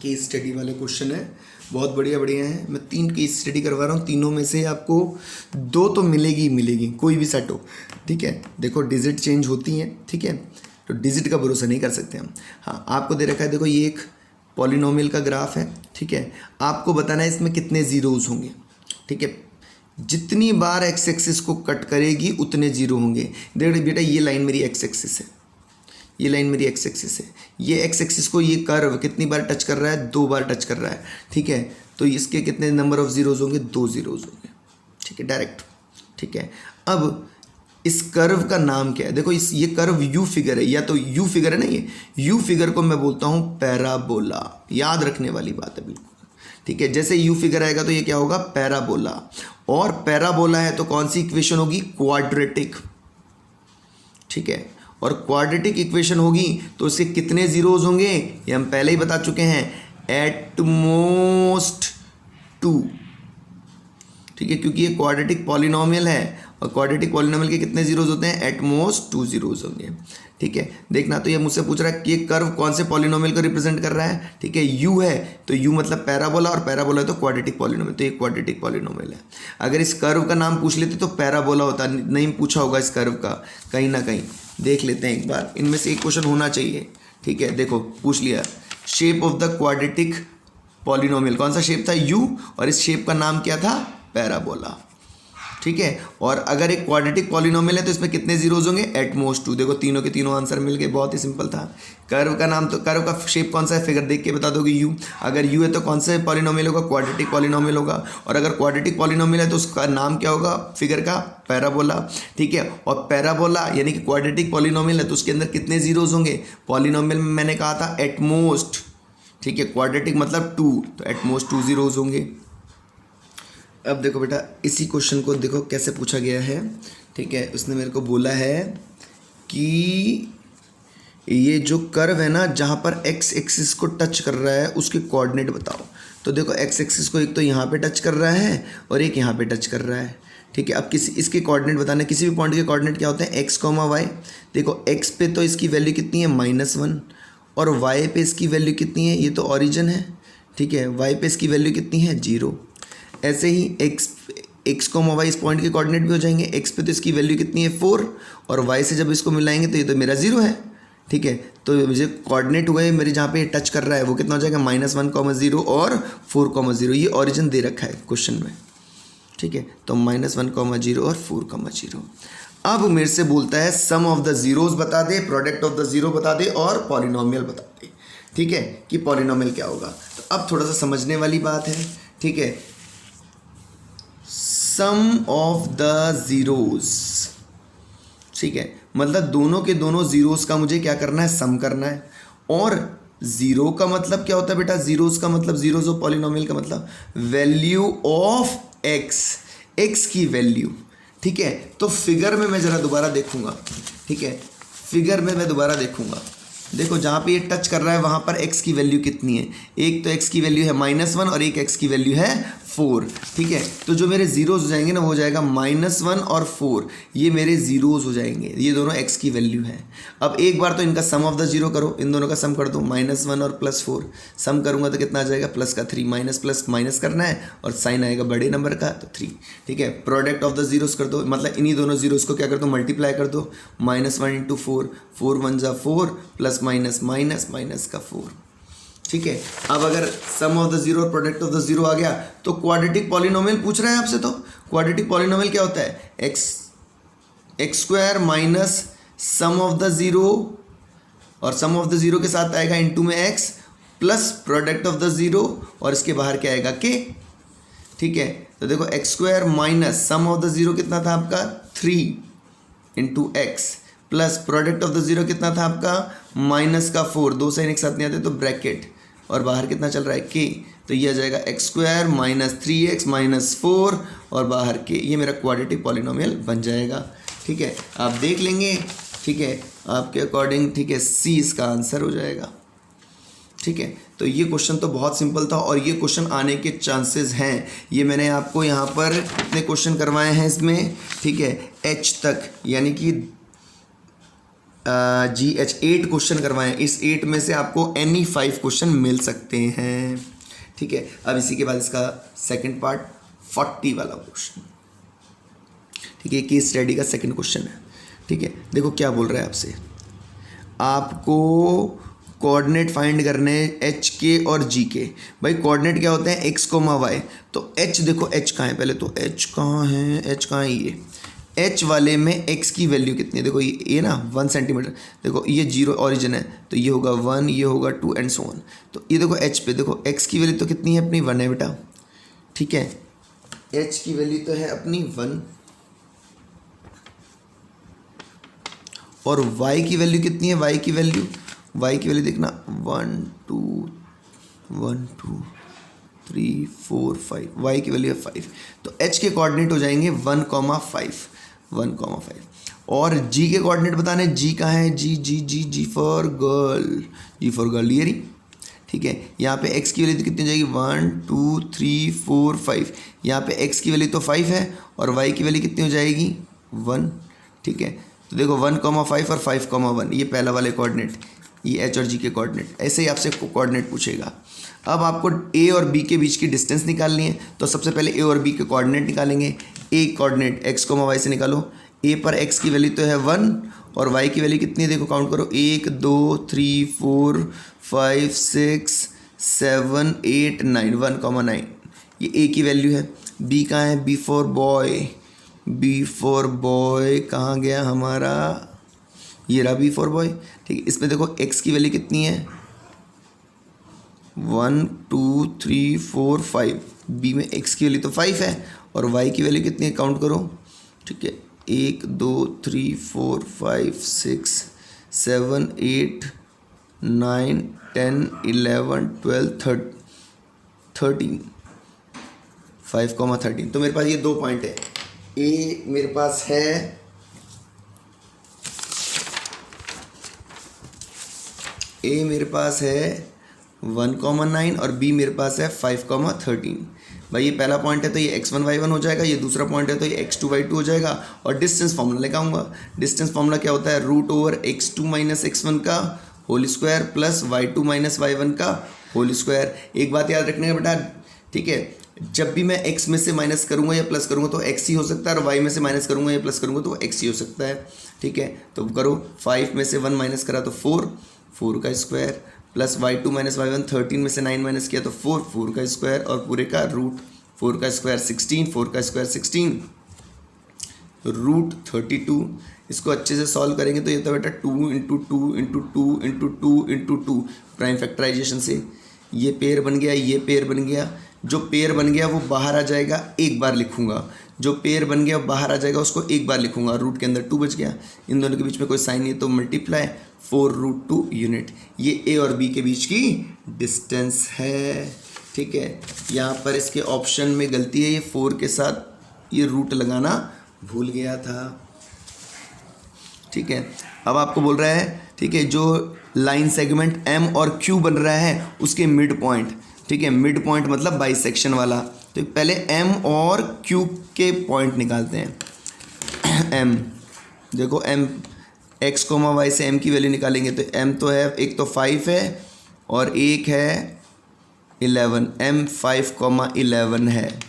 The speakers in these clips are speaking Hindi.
केस स्टडी वाले क्वेश्चन है, बहुत बढ़िया बढ़िया है। मैं 3 केस स्टडी करवा रहा हूँ, तीनों में से आपको 2 तो मिलेगी ही मिलेगी, कोई भी सेट हो, ठीक है। देखो डिजिट चेंज होती हैं, ठीक है, तो डिजिट का भरोसा नहीं कर सकते हम। हाँ, आपको दे रखा है, देखो ये एक पॉलिनोमियल का ग्राफ है, ठीक है। आपको बताना है इसमें कितने जीरोज होंगे, ठीक है। जितनी बार एक्स एक्सिस को कट करेगी उतने जीरो होंगे। देखो बेटा ये लाइन मेरी एक्स एक्सिस है, ये लाइन मेरी एक्स एक्सिस है, ये एक्स एक्सिस को ये कर्व कितनी बार टच कर रहा है, 2 बार टच कर रहा है, ठीक है। तो इसके कितने नंबर ऑफ जीरोज होंगे, 2 जीरोज होंगे, ठीक है, डायरेक्ट, ठीक है। अब इस कर्व का नाम क्या है, देखो ये कर्व यू फिगर है, या तो यू फिगर है ना, ये यू फिगर को मैं बोलता हूँ पैराबोला। याद रखने वाली बात है बिल्कुल, ठीक है। जैसे यू फिगर आएगा तो ये क्या होगा, पैराबोला। और पैराबोला है तो कौन सी इक्वेशन होगी, क्वाड्रेटिक, ठीक है। और क्वाड्रेटिक इक्वेशन होगी तो इसके कितने जीरोज होंगे, ये हम पहले ही बता चुके हैं, एट मोस्ट 2, ठीक है, क्योंकि ये क्वाड्रेटिक पॉलिनोमियल है और क्वाड्रेटिक पॉलिनोमियल के कितने जीरोज होते हैं, एट मोस्ट 2 जीरोज होंगे, ठीक है। देखना, तो ये मुझसे पूछ रहा है कि ये कर्व कौन से पॉलिनोमियल को रिप्रेजेंट कर रहा है, ठीक है। यू है तो यू मतलब पैराबोला, और पैराबोला है तो क्वाड्रेटिक पॉलिनोमियल, तो ये क्वाड्रेटिक पॉलिनोमियल है। अगर इस कर्व का नाम पूछ लेते तो पैराबोला होता, नहीं पूछा होगा इस कर्व का, कहीं ना कहीं देख लेते हैं एक बार, इनमें से एक क्वेश्चन होना चाहिए, ठीक है। देखो पूछ लिया, shape of the quadratic polynomial, कौन सा शेप था, यू, और इस शेप का नाम क्या था, पैराबोला, ठीक है। और अगर एक क्वाड्रेटिक पॉलिनोमियल है तो इसमें कितने जीरोज होंगे, एट मोस्ट 2। देखो तीनों के तीनों आंसर मिल गए, बहुत ही सिंपल था। कर्व का नाम, तो कर्व का शेप कौन सा है, फिगर देख के बता दोगे यू। अगर यू है तो कौन सा पॉलिनोमियल होगा, क्वाड्रेटिक पॉलिनोमियल होगा। और अगर क्वाड्रेटिक पॉलिनोमियल है तो उसका नाम क्या होगा, फिगर का, पैराबोला, ठीक है। और पैराबोला यानी कि क्वाड्रेटिक पॉलिनोमियल है तो उसके अंदर कितने जीरोज होंगे, पॉलिनोमियल में मैंने कहा था एट मोस्ट, ठीक है, क्वाड्रेटिक मतलब 2, तो एट मोस्ट 2 जीरोज होंगे। अब देखो बेटा इसी क्वेश्चन को देखो कैसे पूछा गया है, ठीक है। उसने मेरे को बोला है कि ये जो कर्व है ना, जहाँ पर एक्स एक्सिस को टच कर रहा है उसके कोऑर्डिनेट बताओ। तो देखो एक्स एक्सिस को एक तो यहाँ पे टच कर रहा है और एक यहाँ पे टच कर रहा है, ठीक है। अब इसके कोऑर्डिनेट बताने, किसी भी पॉइंट के कोऑर्डिनेट क्या होते हैं, एक्स कॉमा वाई। देखो एक्स पे तो इसकी वैल्यू कितनी है, -1, और वाई पे इसकी वैल्यू कितनी है, ये तो ओरिजिन है, ठीक है। वाई पे इसकी वैल्यू कितनी है, 0। ऐसे ही एक्स कॉमा वाई इस पॉइंट के कोऑर्डिनेट भी हो जाएंगे। एक्स पे तो इसकी वैल्यू कितनी है, 4, और वाई से जब इसको मिलाएंगे तो ये तो मेरा 0 है, ठीक है। तो मुझे कोऑर्डिनेट हुए मेरे जहाँ पे टच कर रहा है वो कितना हो जाएगा, -1, 0 और 4, 0। ये ओरिजिन दे रखा है क्वेश्चन में, ठीक है। तो -1, 0 और 4, 0। अब मेरे से बोलता है सम ऑफ द जीरोज बता दे, प्रोडक्ट ऑफ द जीरो बता दे और पॉलिनोमियल बता दे, ठीक है, कि पॉलिनोमियल क्या होगा। तो अब थोड़ा सा समझने वाली बात है, ठीक है। सम ऑफ द जीरोज, ठीक है, मतलब दोनों के दोनों जीरोस का मुझे क्या करना है, सम करना है। और जीरो का मतलब क्या होता है बेटा, जीरोस का मतलब, जीरोस ऑफ पॉलिनोमियल का मतलब वैल्यू ऑफ एक्स, एक्स की वैल्यू, ठीक है। तो फिगर में मैं ज़रा दोबारा देखूंगा, ठीक है, फिगर में मैं दोबारा देखूंगा। देखो जहाँ पे ये टच कर रहा है वहाँ पर x की वैल्यू कितनी है, एक तो x की वैल्यू है -1 और एक x की वैल्यू है 4, ठीक है। तो जो मेरे जीरोज हो जाएंगे ना, वो हो जाएगा -1 और 4, ये मेरे जीरोज हो जाएंगे, ये दोनों x की वैल्यू है। अब एक बार तो इनका सम ऑफ द जीरो करो, इन दोनों का सम कर दो, -1 और +4, सम करूँगा तो कितना आ जाएगा, प्लस का 3, माइनस प्लस माइनस करना है और साइन आएगा बड़े नंबर का, तो 3, ठीक है। प्रोडक्ट ऑफ द जीरोज कर दो, मतलब इन्हीं दोनों जीरोज को क्या कर दो, मल्टीप्लाई कर दो, -1 × 4, 4 × 1 = 4, प्लस माइनस माइनस माइनस का 4, ठीक है। अब अगर सम ऑफ द जीरो और प्रोडक्ट ऑफ द जीरो आ गया तो क्वाड्रेटिक पॉलिनोमियल पूछ रहा है आपसे। तो क्वाड्रेटिक पॉलिनोमियल क्या होता है, x² minus sum of the zero, और सम ऑफ द जीरो के साथ आएगा इनटू में x, plus product of the zero, और इसके बाहर क्या आएगा, k, ठीक है। तो देखो x² minus sum of the zero कितना था आपका, 3 × x, plus product of the zero कितना था आपका, -4, 2 साइन एक साथ नहीं आते तो ब्रैकेट, और बाहर कितना चल रहा है, k, तो ये आ जाएगा x² माइनस 3x माइनस 4 और बाहर k, ये मेरा क्वाड्रेटिक पॉलिनोमियल बन जाएगा, ठीक है। आप देख लेंगे, ठीक है, आपके अकॉर्डिंग, ठीक है, C इसका आंसर हो जाएगा, ठीक है। तो ये क्वेश्चन तो बहुत सिंपल था और ये क्वेश्चन आने के चांसेस हैं। ये मैंने आपको यहाँ पर कितने क्वेश्चन करवाए हैं इसमें, ठीक है, H तक, यानी कि GH 8 क्वेश्चन करवाए, इस 8 में से आपको एनी 5 क्वेश्चन मिल सकते हैं। ठीक है, अब इसी के बाद इसका सेकंड पार्ट 40 वाला क्वेश्चन। ठीक है, केस स्टडी का सेकंड क्वेश्चन है। ठीक है, देखो क्या बोल रहा है आपसे, आपको कोऑर्डिनेट फाइंड करने एच के और जी के। भाई कोऑर्डिनेट क्या होते हैं, एक्स कोमा वाई। तो एच, देखो एच कहाँ है, पहले तो एच कहाँ है, एच कहाँ है, ये एच वाले में एक्स की वैल्यू कितनी है, देखो ये ना 1 सेंटीमीटर, देखो ये 0 ऑरिजिन है तो ये होगा 1, ये होगा 2 एंड सो ऑन। तो ये देखो एच पे देखो एक्स की वैल्यू तो कितनी है अपनी 1 है बेटा। ठीक है, एच की वैल्यू तो है अपनी 1 और y की वैल्यू कितनी है, y की वैल्यू देखना 1 2 3 4 5, y की वैल्यू है 5। तो h के कोऑर्डिनेट हो जाएंगे 1,5 और g के कोऑर्डिनेट बताने, g कहाँ है, जी फॉर गर्ल, ये रही। ठीक है, यहाँ पे x की वैल्यू कितनी हो जाएगी 1 2 3 4 5, यहाँ पे x की वैल्यू तो 5 है और y की वैल्यू कितनी हो जाएगी 1। ठीक है, तो देखो 1,5 और 5,1, ये पहला वाले कोऑर्डिनेट, ये h और g के कोऑर्डिनेट। ऐसे ही आपसे कोऑर्डिनेट पूछेगा। अब आपको a और b के बीच की डिस्टेंस निकालनी है, तो सबसे पहले a और b के कोऑर्डिनेट निकालेंगे। a कोऑर्डिनेट x, y से निकालो। a पर x की वैल्यू तो है 1 और y की वैल्यू कितनी है, देखो काउंट करो 1 2 3 4 5 6 7 8 9, 1,9 ये a की वैल्यू है। b कहाँ है, b फॉर कहाँ गया हमारा, ये रहा b फॉर बॉय। ठीक है, इसमें देखो x की वैल्यू कितनी है 1 2 3 4 5, b में x की वैल्यू तो 5 है और y की वैल्यू कितनी है, काउंट करो। ठीक है, 1 2 3 4 5 6 7 8 9 10 11 12 13 5,13। तो मेरे पास ये 2 पॉइंट है, ए मेरे पास है 1,9 और बी मेरे पास है 5,13। भाई ये पहला पॉइंट है तो ये x1 y1 हो जाएगा, ये दूसरा पॉइंट है तो ये x2 y2 हो जाएगा। और डिस्टेंस फार्मूला लगाऊंगा। डिस्टेंस फार्मूला क्या होता है, √x2 - x1 का whole square plus y2 - y1 का होल स्क्वायर। एक बात याद रखने का बेटा, ठीक है, जब भी मैं x में से माइनस करूंगा या प्लस करूंगा तो x ही हो सकता है और y में से माइनस करूंगा या प्लस करूंगा तो x ही हो सकता है। ठीक है, तो करो 5 में से 1 माइनस करा तो 4 का स्क्वायर प्लस y2 - y1, 13 में से 9 माइनस किया तो 4 का स्क्वायर और पूरे का रूट 4 का स्क्वायर 16, 4 का स्क्वायर 16 √32। इसको अच्छे से सॉल्व करेंगे तो ये होता है बेटा 2 × 2 × 2 × 2 × 2 प्राइम फैक्टराइजेशन से ये पेयर बन गया, ये पेयर बन गया। जो पेयर बन गया वो बाहर आ जाएगा, एक बार लिखूंगा। जो पेयर बन गया बाहर आ जाएगा, उसको एक बार लिखूंगा। रूट के अंदर 2 बच गया, इन दोनों के बीच में कोई साइन नहीं है तो मल्टीप्लाई 4√2 यूनिट। ये ए और बी के बीच की डिस्टेंस है। ठीक है, यहाँ पर इसके ऑप्शन में गलती है, ये 4 के साथ ये रूट लगाना भूल गया था। ठीक है, अब आपको बोल रहा है, ठीक है, जो लाइन सेगमेंट एम और क्यू बन रहा है उसके मिड पॉइंट। ठीक है, मिड पॉइंट मतलब बाइसेक्शन वाला। तो पहले एम और क्यू के पॉइंट निकालते हैं। एम देखो, एम x, y से m की वैल्यू निकालेंगे तो m तो है, एक तो 5 है और एक है 11। m 5,11 है,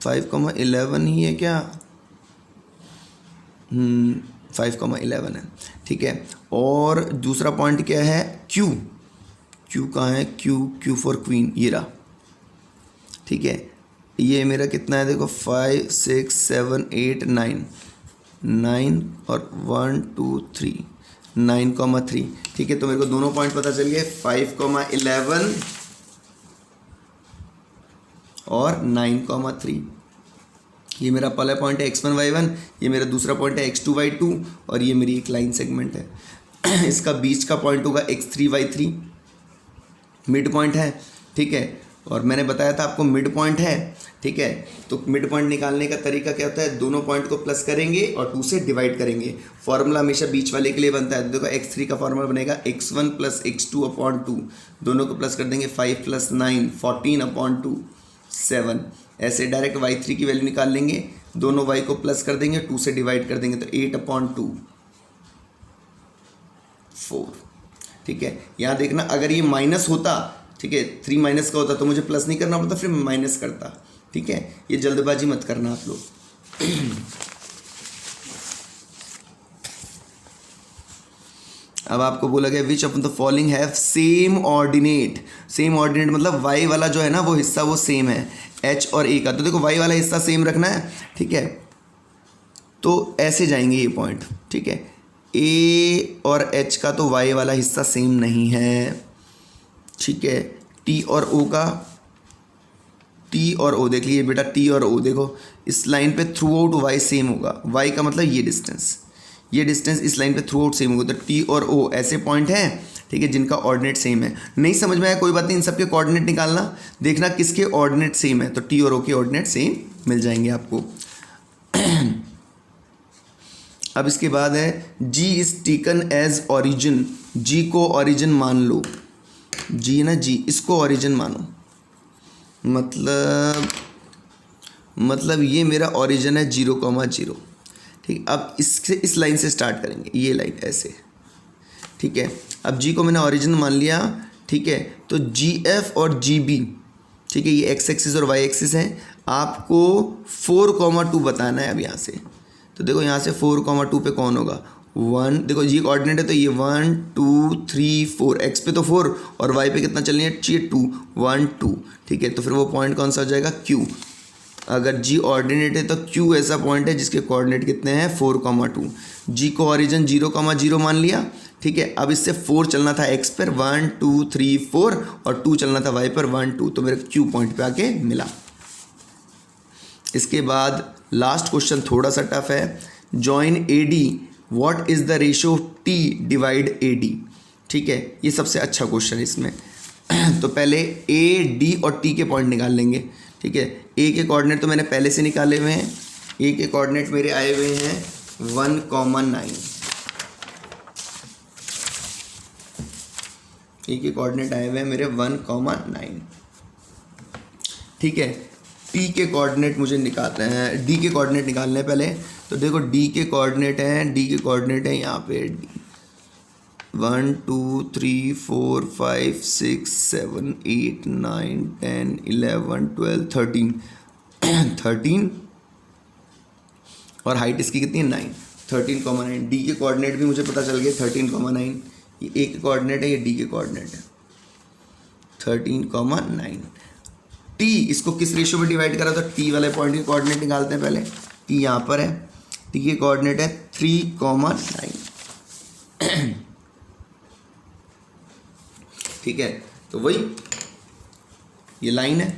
5,11 ही है क्या, 5,11 है। ठीक है, और दूसरा पॉइंट क्या है, q कहाँ है, q फॉर क्वीन, ये रहा। ठीक है, ये मेरा कितना है, देखो 5 6 7 8 9 और 1 2 3 9,3। ठीक है, तो मेरे को दोनों पॉइंट पता चल गए, 5,11 और 9,3। ये मेरा पहला पॉइंट है x1 y1, ये मेरा दूसरा पॉइंट है x2 y2 और ये मेरी एक लाइन सेगमेंट है। इसका बीच का पॉइंट होगा x3 y3, मिड पॉइंट है। ठीक है, और मैंने बताया था आपको मिड पॉइंट है। ठीक है, तो मिड पॉइंट निकालने का तरीका क्या होता है, दोनों पॉइंट को प्लस करेंगे और 2 से डिवाइड करेंगे। फॉर्मूला हमेशा बीच वाले के लिए बनता है। देखो x3 का फॉर्मूला बनेगा x1 + x2/2, दोनों को प्लस कर देंगे 5 + 9 14/2 7। ऐसे डायरेक्ट y3 की वैल्यू निकाल लेंगे, दोनों y को प्लस कर देंगे, 2 से डिवाइड कर देंगे तो 8/2 4। ठीक है, यहाँ देखना अगर ये माइनस होता, ठीक है, 3 माइनस का होता तो मुझे प्लस नहीं करना पड़ता, फिर मैं माइनस करता। ठीक है, ये जल्दबाजी मत करना आप लोग। अब आपको बोला गया which of the following have same ordinate. Same ordinate मतलब y वाला जो है ना वो हिस्सा वो सेम है h और a का, तो देखो y वाला हिस्सा सेम रखना है। ठीक है, तो ऐसे जाएंगे ये पॉइंट। ठीक है, a और h का तो y वाला हिस्सा सेम नहीं है। ठीक है, t और o का, t और o देख लीजिए बेटा, t और o देखो इस लाइन पे थ्रू आउट y सेम होगा। y का मतलब ये डिस्टेंस इस लाइन पे थ्रू आउट सेम होगा, तो t और o ऐसे पॉइंट हैं, ठीक है, जिनका ऑर्डिनेट सेम है। नहीं समझ में आया कोई बात नहीं, इन सबके कोऑर्डिनेट निकालना, देखना किसके ऑर्डिनेट सेम है, तो t और o के ऑर्डिनेट सेम मिल जाएंगे आपको। अब इसके बाद है g is taken as origin. g को ऑरिजिन मान लो, g ना g, इसको ऑरिजिन मानो, मतलब ये मेरा ऑरिजिन है 0,0। ठीक, अब इससे इस लाइन से स्टार्ट करेंगे, ये लाइन ऐसे। ठीक है, अब g को मैंने ऑरिजिन मान लिया। ठीक है, तो gf और gb, ठीक है, ये x एक्सिस और y एक्सिस है। आपको 4,2 बताना है अब यहाँ से। तो देखो यहाँ से 4,2 पे कौन होगा, 1, देखो जी कोऑर्डिनेट है तो ये 1 2 3 4, x पे तो 4 और y पे कितना चलनी है, 2 1 2। ठीक है, तो फिर वो पॉइंट कौन सा हो जाएगा, q। अगर g ऑर्डिनेट है तो q ऐसा पॉइंट है जिसके कोऑर्डिनेट कितने हैं, 4,2। g को ऑरिजिन 0,0 मान लिया। ठीक है, अब इससे 4 चलना था x पर, 1 2 3 4, और 2 चलना था y पर, 1 2, तो मेरे q पॉइंट पे आके मिला। इसके बाद लास्ट क्वेश्चन थोड़ा सा टफ है, join AD, what is the ratio t divide AD। ठीक है, ये सबसे अच्छा क्वेश्चन है इसमें। तो पहले A D और T के पॉइंट निकाल लेंगे। ठीक है, A के कोऑर्डिनेट तो मैंने पहले से निकाले हुए हैं। A के कोऑर्डिनेट मेरे आए हुए हैं 1,9। A के कोऑर्डिनेट आए हुए हैं मेरे 1,9। ठीक है, T के कोऑर्डिनेट मुझे निकालना है, D के कोऑर्डिनेट निकालने हैं पहले। तो देखो D के कोऑर्डिनेट है यहाँ पे 1 2 3 4 5 6 7 8 9 10 11 12 13 13, और हाइट इसकी कितनी है 9, 13,9। डी के कोऑर्डिनेट भी मुझे पता चल गए 13,9। ये ए के कोऑर्डिनेट है, ये डी के कोऑर्डिनेट है 13,9। टी इसको किस रेशियो में डिवाइड करा, तो टी वाले पॉइंट के कोऑर्डिनेट निकालते हैं पहले। टी यहाँ पर है, टी के कोऑर्डिनेट है 3,9। ठीक है, तो वही ये लाइन है,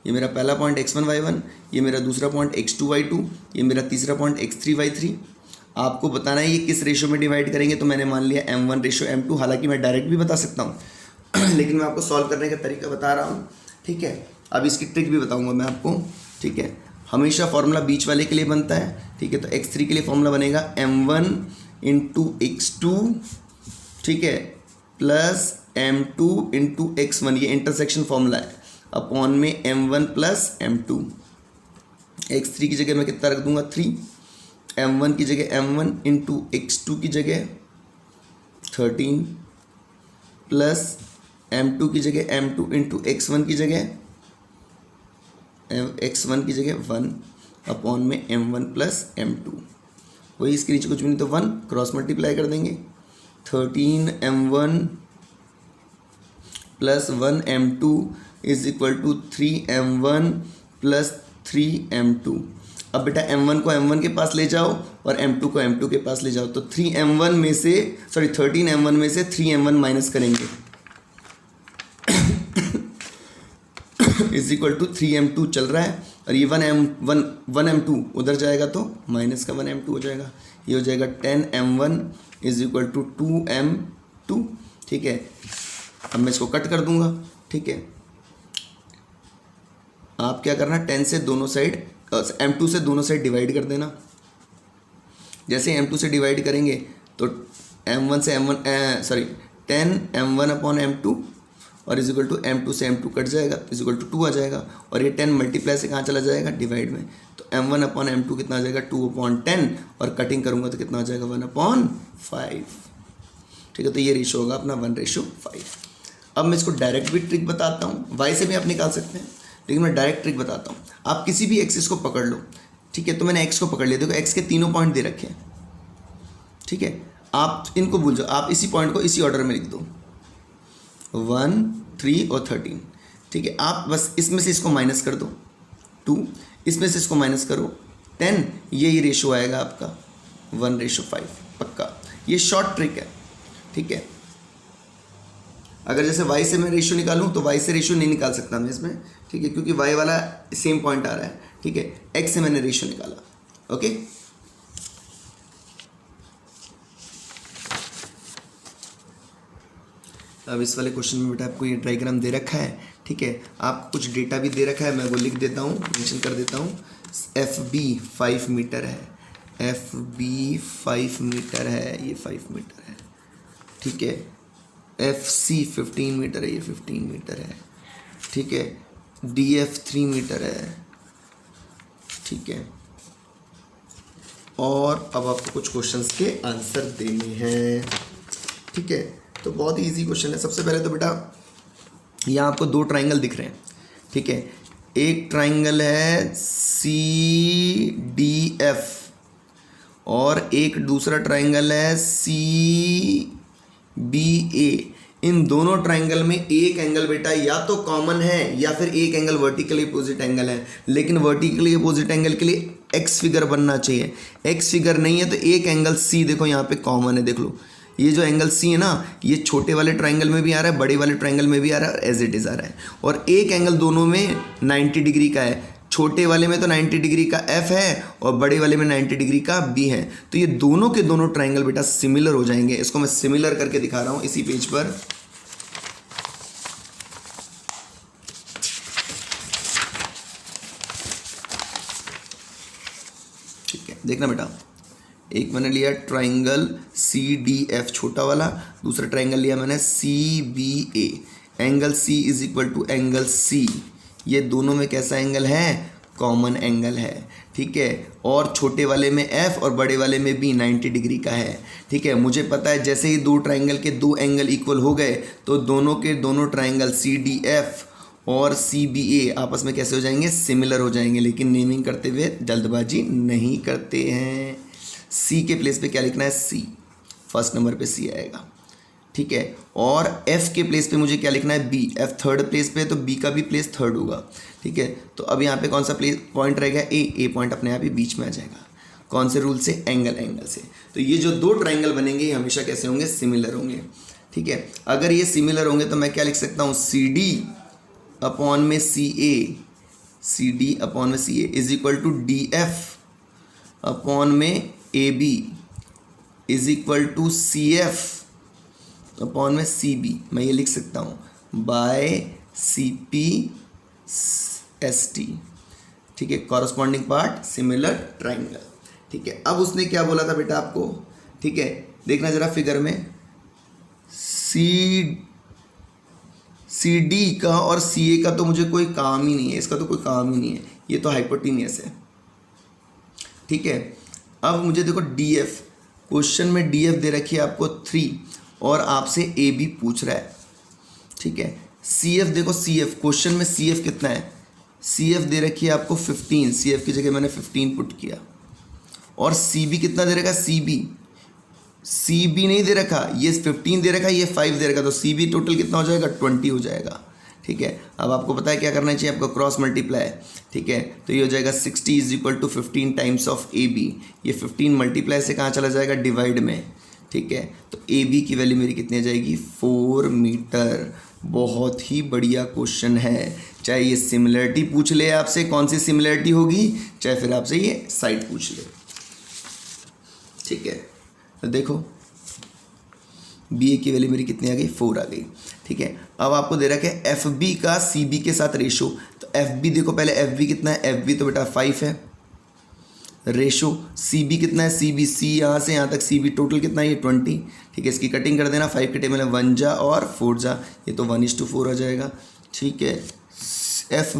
ये मेरा पहला पॉइंट x1 y1, ये मेरा दूसरा पॉइंट x2 y2, ये मेरा तीसरा पॉइंट x3 y3। आपको बताना है ये किस रेशियो में डिवाइड करेंगे, तो मैंने मान लिया m1 रेशियो m2। हालांकि मैं डायरेक्ट भी बता सकता हूँ लेकिन मैं आपको सॉल्व करने का तरीका बता रहा हूँ। ठीक है, अब इसकी ट्रिक भी बताऊँगा मैं आपको। ठीक है, हमेशा फॉर्मूला बीच वाले के लिए बनता है। ठीक है, तो x3 के लिए फॉर्मूला बनेगा m1 इंटू x2, ठीक है, प्लस m2 इंटू x1, ये इंटरसेक्शन फॉर्मूला है, अपॉन में m1 प्लस m2। x3 की जगह मैं कितना रख दूंगा 3, m1 की जगह m1 इंटू x2 की जगह 13, प्लस m2 की जगह m2 इंटू x1 की जगह x1 की जगह 1, अपॉन में m1 प्लस m2। वही इसके नीचे कुछ भी नहीं तो 1 क्रॉस मल्टीप्लाई कर देंगे। 13m1 plus 1m2 is equal to 3m1 plus 3m2। अब बेटा m1 को m1 के पास ले जाओ और m2 को m2 के पास ले जाओ, तो 13m1 में से 3m1 माइनस करेंगे इज इक्वल टू 3m2 चल रहा है, और ये 1m2 उधर जाएगा तो माइनस का 1m2 हो जाएगा। ये हो जाएगा 10m1 is equal to 2m2। ठीक है, अब मैं इसको कट कर दूंगा। ठीक है, आप क्या करना, 10 से दोनों साइड m2 से दोनों साइड डिवाइड कर देना। जैसे m2 से डिवाइड करेंगे तो m1 से m1 10m1 अपॉन m2, और इज इक्वल टू M2 से M2 कट जाएगा तो इज इक्वल टू 2 आ जाएगा, और ये 10 मल्टीप्लाई से कहाँ चला जाएगा, डिवाइड में, तो M1/M2 कितना आ जाएगा, 2/10, और कटिंग करूँगा तो कितना आ जाएगा, 1/5। ठीक है, तो ये रेशो होगा अपना 1:5। अब मैं इसको डायरेक्ट भी ट्रिक बताता हूँ, वाई से भी आप निकाल सकते हैं, लेकिन मैं डायरेक्ट ट्रिक बताता हूँ। आप किसी भी एक्सिस को पकड़ लो, ठीक है, तो मैंने एक्स को पकड़ लिया, देखो एक्स के तीनों पॉइंट दे रखे हैं, ठीक है, आप इनको भूल जाओ, आप इसी पॉइंट को इसी ऑर्डर में लिख दो, 1, 3 और 13, ठीक है। आप बस इसमें से इसको माइनस कर दो 2, इसमें से इसको माइनस करो 10, यही रेशो आएगा आपका 1:5 पक्का। ये शॉर्ट ट्रिक है, ठीक है। अगर जैसे y से मैं रेशियो निकालूं तो y से रेशियो नहीं निकाल सकता मैं इसमें, ठीक है, क्योंकि y वाला सेम पॉइंट आ रहा है, ठीक है। x से मैंने रेशियो निकाला, ओके। अब इस वाले क्वेश्चन में बेटा आपको ये डायग्राम दे रखा है, ठीक है, आपको कुछ डेटा भी दे रखा है, मैं वो लिख देता हूँ, मेंशन कर देता हूँ। FB 5 मीटर है, FB 5 मीटर है, ये 5 मीटर है, ठीक है। FC 15 मीटर है, ये 15 मीटर है, ठीक है। DF 3 मीटर है, ठीक है। और अब आपको कुछ क्वेश्चंस के आंसर देने हैं, ठीक है। तो बहुत ही इजी क्वेश्चन है। सबसे पहले तो बेटा यहाँ आपको 2 ट्राइंगल दिख रहे हैं, ठीक है। एक ट्राइंगल है CDF और एक दूसरा ट्राइंगल है CBA। इन दोनों ट्राइंगल में एक एंगल बेटा या तो कॉमन है या फिर एक एंगल वर्टिकली अपोजिट एंगल है, लेकिन वर्टिकली अपोजिट एंगल के लिए एक्स फिगर बनना चाहिए। एक्स फिगर नहीं है तो एक एंगल C देखो यहाँ पे कॉमन है, देख लो ये जो एंगल C है ना, ये छोटे वाले ट्राइंगल में भी आ रहा है, बड़े वाले ट्राइंगल में भी आ रहा है, और एज इट इज आ रहा है। और एक एंगल दोनों में 90 डिग्री का है, छोटे वाले में तो 90 डिग्री का F है और बड़े वाले में 90 डिग्री का B है। तो ये दोनों के दोनों ट्राइंगल बेटा सिमिलर हो जाएंगे। इसको मैं सिमिलर करके दिखा रहा हूँ इसी पेज पर। ठीक है, देखना बेटा, एक मैंने लिया ट्राइंगल CDF छोटा वाला, दूसरा ट्राइंगल लिया मैंने CBA। Angle C is equal to angle C, ये दोनों में कैसा एंगल है, कॉमन एंगल है, ठीक है। और छोटे वाले में F और बड़े वाले में B 90 डिग्री का है, ठीक है। मुझे पता है जैसे ही 2 ट्राइंगल के 2 एंगल इक्वल हो गए तो दोनों के दोनों ट्राइंगल CDF और CBA आपस में कैसे हो जाएंगे, सिमिलर हो जाएंगे। लेकिन नेमिंग करते हुए जल्दबाजी नहीं करते हैं। C के प्लेस पे क्या लिखना है, C, फर्स्ट नंबर पे C आएगा, ठीक है। और F के प्लेस पे मुझे क्या लिखना है, B। F थर्ड प्लेस पे है तो B का भी प्लेस थर्ड होगा, ठीक है। तो अब यहाँ पे कौन सा प्लेस पॉइंट रहेगा, A पॉइंट अपने आप ही बीच में आ जाएगा। कौन से रूल से, एंगल से। तो ये जो 2 ट्राइंगल बनेंगे ये हमेशा कैसे होंगे, सिमिलर होंगे, ठीक है। अगर ये सिमिलर होंगे तो मैं क्या लिख सकता हूँ, CD अपॉन में CA, CD अपॉन में CA is equal to DF upon में AB is equal to CF upon में CB। मैं ये लिख सकता हूँ बाय CP ST, ठीक है। कॉरस्पॉन्डिंग पार्ट सिमिलर ट्राइंगल, ठीक है। अब उसने क्या बोला था बेटा आपको, ठीक है, देखना जरा फिगर में, CD का और CA का तो मुझे कोई काम ही नहीं है, इसका तो कोई काम ही नहीं है, ये तो हाइपोटेनियस है, ठीक है। अब मुझे देखो DF, क्वेश्चन में DF दे रखी है आपको 3 और आपसे AB पूछ रहा है, ठीक है। CF देखो, CF क्वेश्चन में CF कितना है, CF दे रखी है आपको 15, CF की जगह मैंने 15 पुट किया। और CB कितना दे रखा, CB नहीं दे रखा, ये 15 दे रखा, ये 5 दे रखा, तो CB टोटल कितना हो जाएगा, 20 हो जाएगा, ठीक है। अब आपको पता है क्या करना चाहिए, आपको क्रॉस मल्टीप्लाई, ठीक है। तो ये हो जाएगा 60 is equal to 15 times of AB। ये 15 मल्टीप्लाई से कहाँ चला जाएगा, डिवाइड में, ठीक है। तो AB की वैल्यू मेरी कितनी आ जाएगी, 4 मीटर। बहुत ही बढ़िया क्वेश्चन है, चाहे ये सिमिलरिटी पूछ ले आपसे, कौन सी सिमिलरिटी होगी, चाहे फिर आपसे ये साइड पूछ ले, ठीक है। तो देखो BA की वैल्यू मेरी कितनी आ गई, 4 आ गई, ठीक है। अब आपको दे रखा है FB का CB के साथ रेशो। तो FB देखो, पहले FB कितना है, FB तो बेटा 5 है, रेशो सी बी कितना है, सी बी सी यहाँ से यहाँ तक सी बी टोटल कितना है, ये 20, ठीक है। इसकी कटिंग कर देना, 5 के टेबल है 1 जा और 4 जा, ये तो 1:4 आ जाएगा, ठीक है। एफ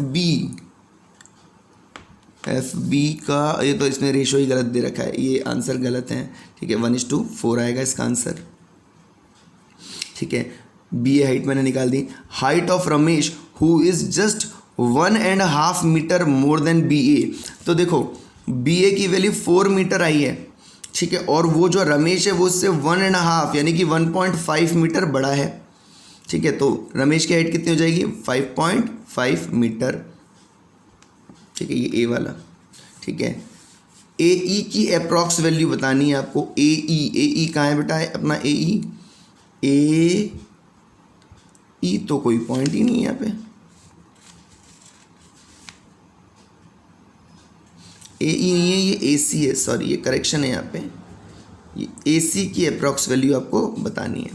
बी का ये तो इसमें रेशो ही गलत दे रखा है, ये आंसर गलत है, ठीक है। 1:4 आएगा इसका आंसर, ठीक है। बी ए हाइट मैंने निकाल दी। Height of Ramesh who is just 1.5 metre more than B A, तो देखो बी ए की वैल्यू 4 मीटर आई है, ठीक है, और वो जो रमेश है वो उससे 1.5 यानी कि 1.5 मीटर बड़ा है, ठीक है। तो रमेश की हाइट कितनी हो जाएगी, 5.5 मीटर, ठीक है, ये ए वाला, ठीक है। ए ई की अप्रॉक्स वैल्यू बतानी है आपको। ए ई कहाँ है बेटा, है अपना ए ई तो कोई पॉइंट ही नहीं है यहाँ पे, ए ई नहीं है, ये ए सी है, सॉरी ये करेक्शन है यहाँ पे, ये ए सी की अप्रॉक्स वैल्यू आपको बतानी है।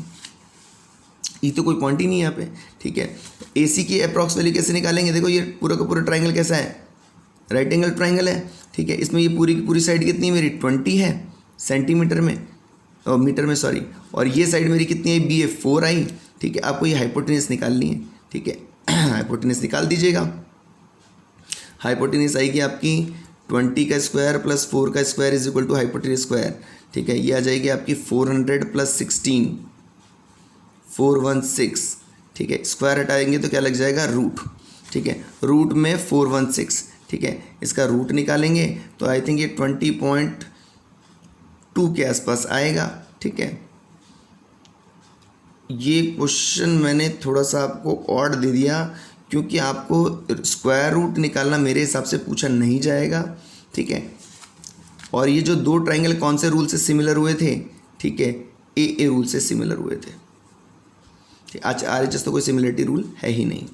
ई तो कोई पॉइंट ही नहीं है यहाँ पे, ठीक है। ए सी की अप्रॉक्स वैल्यू कैसे निकालेंगे, देखो ये पूरा का पूरा ट्राइंगल कैसा है, राइट एंगल ट्राइंगल है, ठीक है। इसमें ये पूरी की पूरी साइड कितनी है मेरी, 20 है सेंटीमीटर में, और मीटर में सॉरी, और ये साइड मेरी कितनी है, बी ए 4 आई, ठीक है। आपको ये हाइपोटेनस निकालनी है, ठीक है। हाइपोटेनस निकाल दीजिएगा। हाइपोटेनस आएगी आपकी 20 का स्क्वायर प्लस 4 का square is equal to hypotenuse square, ठीक है। ये आ जाएगी आपकी 400 प्लस 16 416, ठीक है। स्क्वायर हटाएंगे तो क्या लग जाएगा, रूट, ठीक है। रूट में 416, ठीक है। इसका रूट निकालेंगे तो आई थिंक ये 20.2 के आसपास आएगा, ठीक है। ये क्वेश्चन मैंने थोड़ा सा आपको ऑड दे दिया क्योंकि आपको स्क्वायर रूट निकालना मेरे हिसाब से पूछा नहीं जाएगा, ठीक है। और ये जो दो ट्राइंगल कौन से रूल से सिमिलर हुए थे, ठीक है, ए रूल से सिमिलर हुए थे। आज RHS तो कोई सिमिलरिटी रूल है ही नहीं।